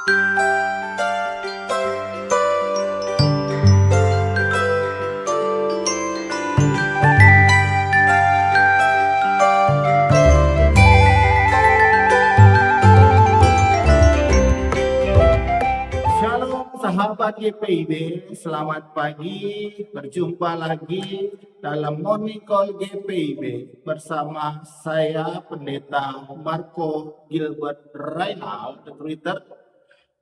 Shalom sahabat GPIB, selamat pagi. Berjumpa lagi dalam Morning Call GPIB bersama saya Pendeta Marco Gilbert Reynald, Twitter,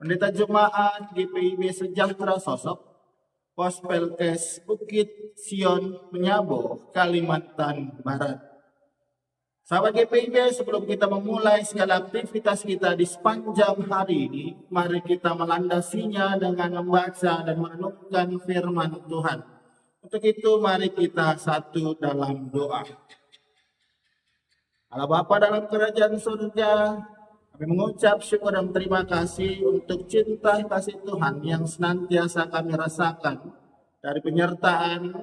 Pendeta Jemaat GPIB Sejahtera Sosok, Pospelkes Bukit Sion Menyabo, Kalimantan Barat. Sahabat GPIB, sebelum kita memulai segala aktivitas kita di sepanjang hari ini, mari kita melandasinya dengan membaca dan merenungkan firman Tuhan. Untuk itu, mari kita satu dalam doa. Allah Bapa dalam kerajaan surga, kami mengucap syukur dan terima kasih untuk cinta kasih Tuhan yang senantiasa kami rasakan dari penyertaan.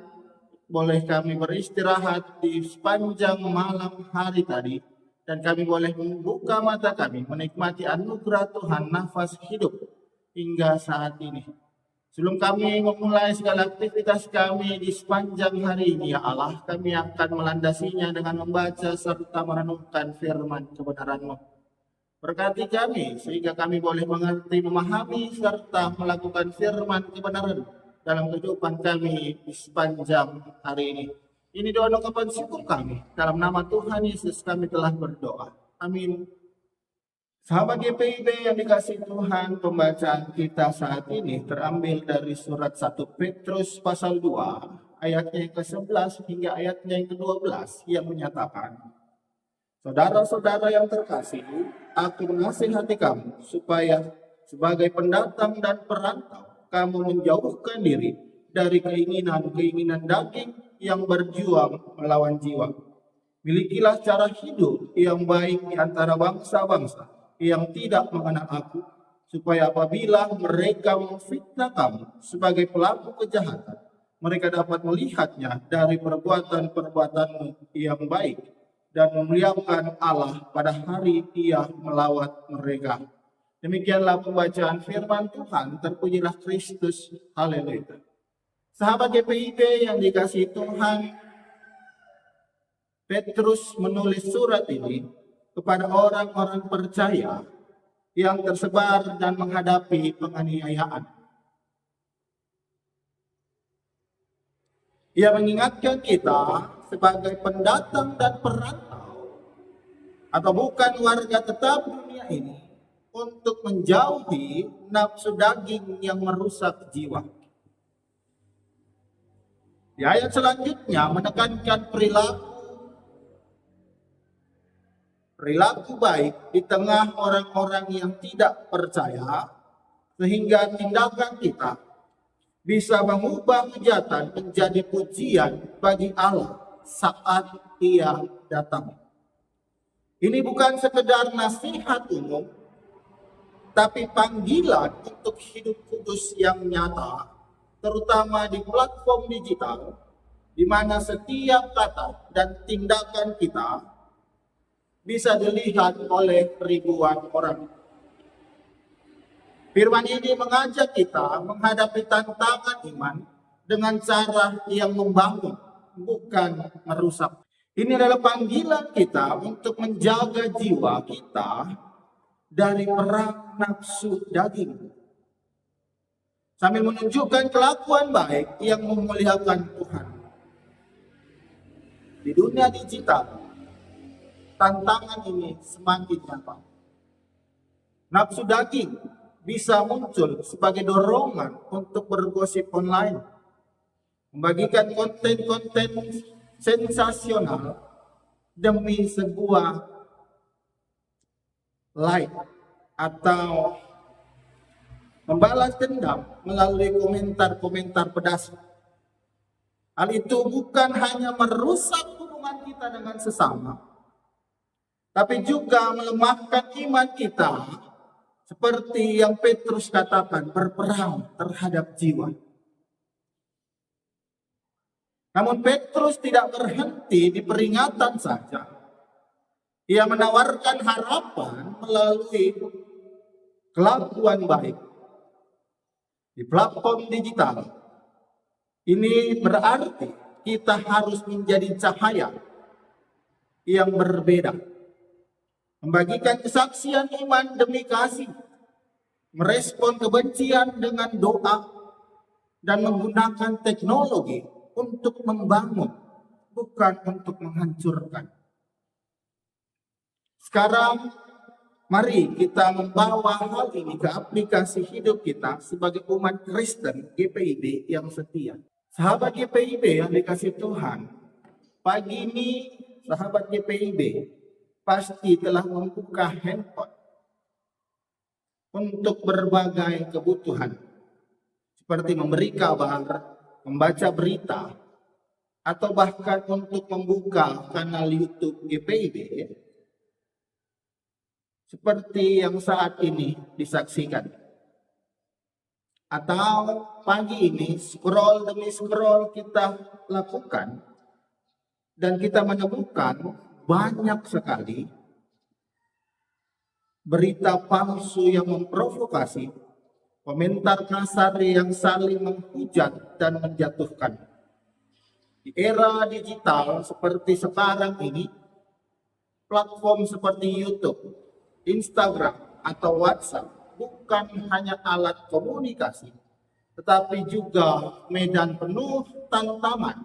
Boleh kami beristirahat di sepanjang malam hari tadi, dan kami boleh membuka mata kami menikmati anugerah Tuhan nafas hidup hingga saat ini. Sebelum kami memulai segala aktivitas kami di sepanjang hari ini, ya Allah, kami akan melandasinya dengan membaca serta merenungkan firman kebenaran-Mu. Berkati kami sehingga kami boleh mengerti, memahami, serta melakukan firman kebenaran dalam kehidupan kami di sepanjang hari ini. Ini doa dan ucapan syukur kami. Dalam nama Tuhan Yesus kami telah berdoa. Amin. Sahabat GPIB yang dikasihi Tuhan, pembacaan kita saat ini terambil dari surat 1 Petrus pasal 2, ayatnya yang ke-11 hingga ayatnya yang ke-12 yang menyatakan, saudara-saudara yang terkasih, aku menasihati kamu supaya sebagai pendatang dan perantau kamu menjauhkan diri dari keinginan-keinginan daging yang berjuang melawan jiwa. Milikilah cara hidup yang baik di antara bangsa-bangsa yang tidak mengenal aku, supaya apabila mereka memfitnah kamu sebagai pelaku kejahatan, mereka dapat melihatnya dari perbuatan-perbuatanmu yang baik dan memuliakan Allah pada hari Ia melawat mereka. Demikianlah pembacaan firman Tuhan, terpujilah Kristus, haleluya. Sahabat GPIB yang dikasihi Tuhan, Petrus menulis surat ini kepada orang-orang percaya yang tersebar dan menghadapi penganiayaan. Ia mengingatkan kita sebagai pendatang dan perantau atau bukan warga tetap dunia ini, untuk menjauhi nafsu daging yang merusak jiwa. Di ayat selanjutnya menekankan perilaku baik di tengah orang-orang yang tidak percaya, sehingga tindakan kita bisa mengubah hujatan menjadi pujian bagi Allah saat Ia datang. Ini bukan sekedar nasihat umum, tapi panggilan untuk hidup kudus yang nyata, terutama di platform digital, di mana setiap kata dan tindakan kita bisa dilihat oleh ribuan orang. Firman ini mengajak kita menghadapi tantangan iman dengan cara yang membangun, bukan merusak. Ini adalah panggilan kita untuk menjaga jiwa kita dari perang nafsu daging, sambil menunjukkan kelakuan baik yang memuliakan Tuhan. Di dunia digital, tantangan ini semakin nyata. Nafsu daging bisa muncul sebagai dorongan untuk bergosip online, membagikan konten-konten sensasional demi sebuah like atau membalas dendam melalui komentar-komentar pedas. Hal itu bukan hanya merusak hubungan kita dengan sesama, tapi juga melemahkan iman kita, seperti yang Petrus katakan, berperang terhadap jiwa. Namun Petrus tidak berhenti di peringatan saja. Ia menawarkan harapan melalui kelakuan baik di platform digital, ini berarti kita harus menjadi cahaya yang berbeda, membagikan kesaksian iman demi kasih, merespon kebencian dengan doa, dan menggunakan teknologi untuk membangun, bukan untuk menghancurkan. Sekarang, mari kita membawa hal ini ke aplikasi hidup kita sebagai umat Kristen GPIB yang setia. Sahabat GPIB yang dikasih Tuhan, pagi ini sahabat GPIB pasti telah membuka handphone untuk berbagai kebutuhan, seperti memberi kabar, membaca berita, atau bahkan untuk membuka kanal YouTube GPIB, seperti yang saat ini disaksikan. Atau pagi ini scroll demi scroll kita lakukan, dan kita menemukan banyak sekali berita palsu yang memprovokasi, komentar kasar yang saling menghujat dan menjatuhkan. Di era digital seperti sekarang ini, platform seperti YouTube, Instagram, atau WhatsApp bukan hanya alat komunikasi, tetapi juga medan penuh tantangan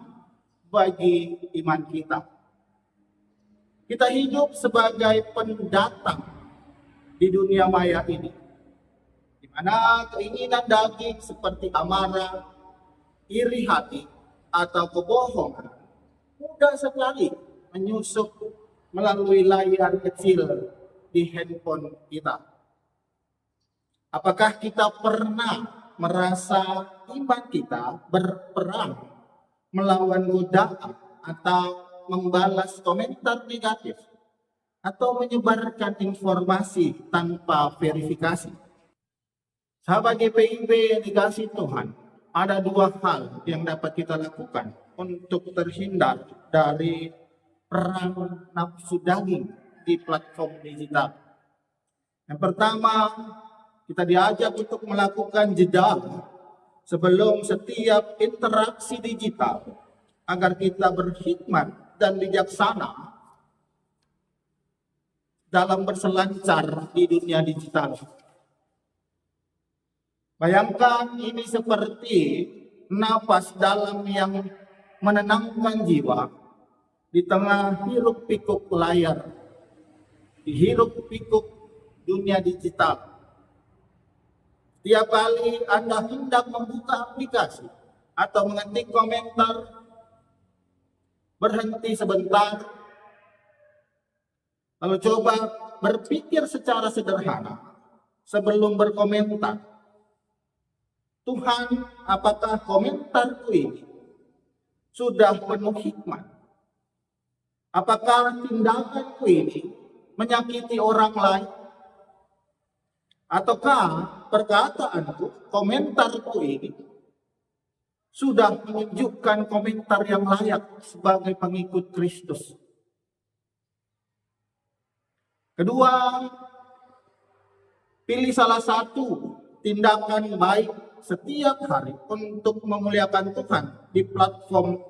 bagi iman kita. Kita hidup sebagai pendatang di dunia maya ini, di mana keinginan daging seperti amarah, iri hati, atau kebohongan mudah sekali menyusup melalui layar kecil di handphone kita. Apakah kita pernah merasa iman kita berperang melawan godaan atau membalas komentar negatif atau menyebarkan informasi tanpa verifikasi? Sahabat GPIB yang dikasih Tuhan, ada dua hal yang dapat kita lakukan untuk terhindar dari perang nafsu daging di platform digital. Yang pertama, kita diajak untuk melakukan jeda sebelum setiap interaksi digital agar kita berhikmat dan bijaksana dalam berselancar di dunia digital. Bayangkan ini seperti napas dalam yang menenangkan jiwa di tengah hiruk pikuk layar, di hiruk pikuk dunia digital. Tiap kali Anda hendak membuka aplikasi atau mengetik komentar, berhenti sebentar, lalu coba berpikir secara sederhana sebelum berkomentar. Tuhan, apakah komentarku ini sudah penuh hikmat? Apakah tindakanku ini menyakiti orang lain? Ataukah perkataanku, komentarku ini sudah menunjukkan komentar yang layak sebagai pengikut Kristus? Kedua, pilih salah satu tindakan baik setiap hari untuk memuliakan Tuhan di platform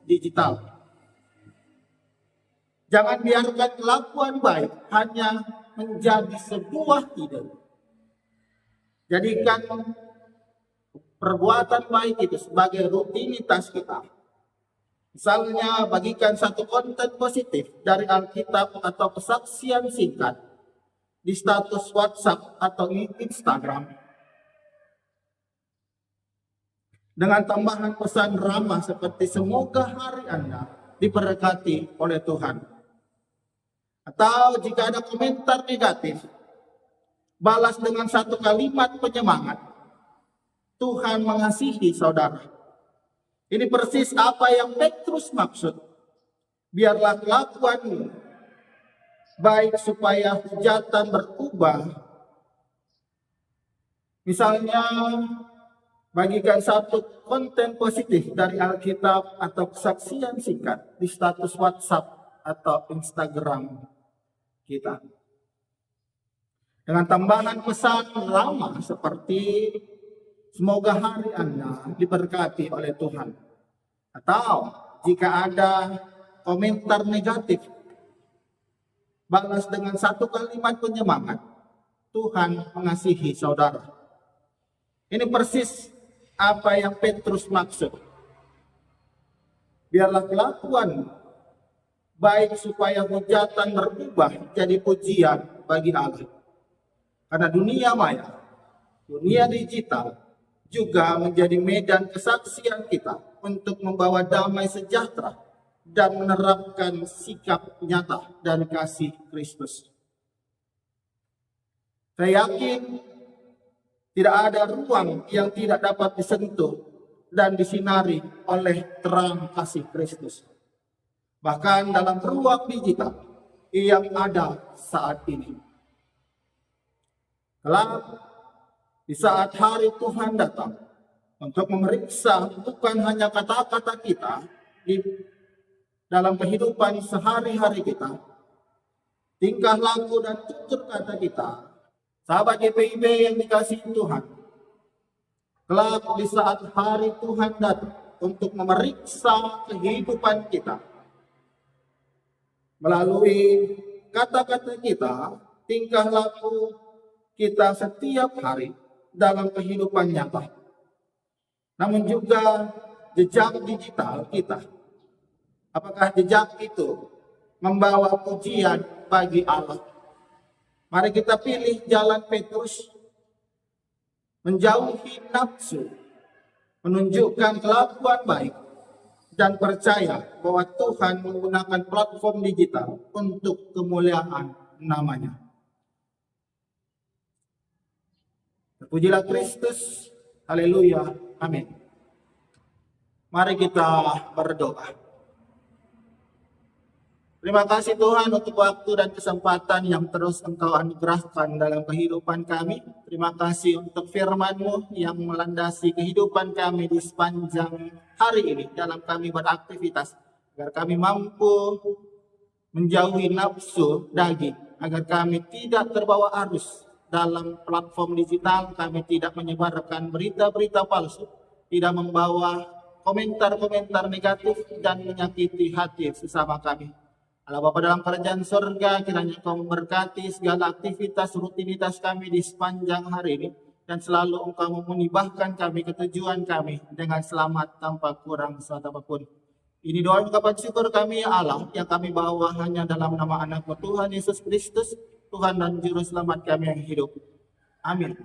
digital. Jangan biarkan kelakuan baik hanya menjadi sebuah ide. Jadikan perbuatan baik itu sebagai rutinitas kita. Misalnya, bagikan satu konten positif dari Alkitab atau kesaksian singkat di status WhatsApp atau Instagram, dengan tambahan pesan ramah seperti semoga hari Anda diberkati oleh Tuhan. Atau jika ada komentar negatif, balas dengan satu kalimat penyemangat, Tuhan mengasihi saudara. Ini persis apa yang Petrus maksud. Biarlah kelakuanmu baik supaya hujatan berubah. Misalnya, bagikan satu konten positif dari Alkitab atau kesaksian singkat di status WhatsApp atau Instagram kita. dengan tambahan pesan lama seperti semoga hari Anda diberkati oleh Tuhan. Atau jika ada komentar negatif, balas dengan satu kalimat penyemangat, Tuhan mengasihi saudara. Ini persis apa yang Petrus maksud. Biarlah kelakuan baik supaya hujatan berubah jadi pujian bagi Allah. Karena dunia maya, dunia digital juga menjadi medan kesaksian kita untuk membawa damai sejahtera dan menerapkan sikap nyata dan kasih Kristus. Saya yakin tidak ada ruang yang tidak dapat disentuh dan disinari oleh terang kasih Kristus. Bahkan dalam ruang digital yang ada saat ini. Kelak di saat hari Tuhan datang untuk memeriksa bukan hanya kata-kata kita di dalam kehidupan sehari-hari kita, tingkah laku dan tutur kata kita, sahabat GPIB yang dikasihi Tuhan, kelak di saat hari Tuhan datang untuk memeriksa kehidupan kita melalui kata-kata kita, tingkah laku kita setiap hari dalam kehidupan nyata. Namun juga jejak digital kita. Apakah jejak itu membawa pujian bagi Allah? Mari kita pilih jalan Petrus, menjauhi nafsu, menunjukkan kelakuan baik, dan percaya bahwa Tuhan menggunakan platform digital untuk kemuliaan namanya. Terpujilah Kristus, haleluya, amin. Mari kita berdoa. Terima kasih Tuhan untuk waktu dan kesempatan yang terus Engkau anugerahkan dalam kehidupan kami. Terima kasih untuk firman-Mu yang melandasi kehidupan kami di sepanjang hari ini dalam kami beraktivitas. Agar kami mampu menjauhi nafsu daging. Agar kami tidak terbawa arus dalam platform digital, kami tidak menyebarkan berita-berita palsu, tidak membawa komentar-komentar negatif dan menyakiti hati sesama kami. Allah Bapa dalam kerajaan surga, kiranya Engkau memberkati segala aktivitas rutinitas kami di sepanjang hari ini, dan selalu Engkau menibahkan kami ke tujuan kami dengan selamat tanpa kurang suatu apapun. Ini doa ungkapan syukur kami ya Allah, yang kami bawa hanya dalam nama anak-Mu Tuhan Yesus Kristus, Tuhan dan Juru Selamat kami yang hidup. Amin.